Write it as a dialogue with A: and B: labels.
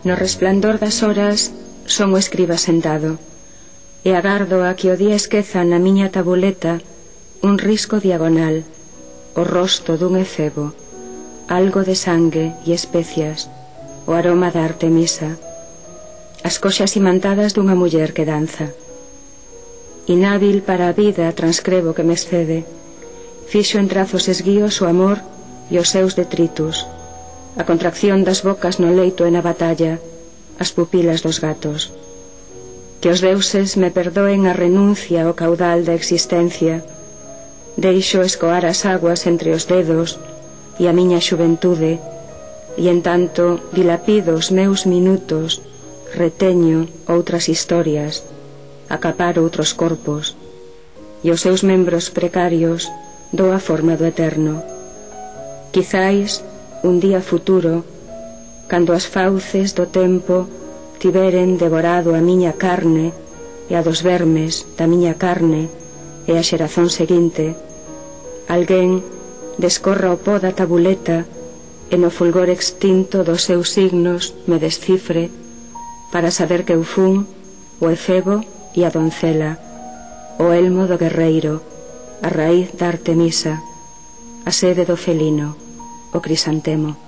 A: No resplandor das horas son o escriba sentado, e agardo a que o día esqueza na miña tabuleta un risco diagonal, o rosto dun efebo, algo de sangue e especias, o aroma da Artemisa, as coxas imantadas dunha muller que danza. Inhábil para a vida transcrevo que me excede, fixo en trazos esguíos o amor e os seus detritus, a contracción das bocas no leito e na batalla, as pupilas dos gatos. Que os deuses me perdoen a renuncia ao caudal da existencia. Deixo escoar as aguas entre os dedos e a miña xuventude, e en tanto dilapido os meus minutos, reteño outras historias, acaparo outros corpos, e os seus membros precarios dou a forma do eterno. Quizais un día futuro, cando as fauces do tempo tiveren devorado a miña carne e a dos vermes da miña carne e a xerazón seguinte, alguén descorra o pó da tabuleta e no fulgor extinto dos seus signos me descifre para saber que eu fun o efebo e a doncela, o elmo do guerreiro, a raíz da Artemisa, a sede do felino, o crisantemo.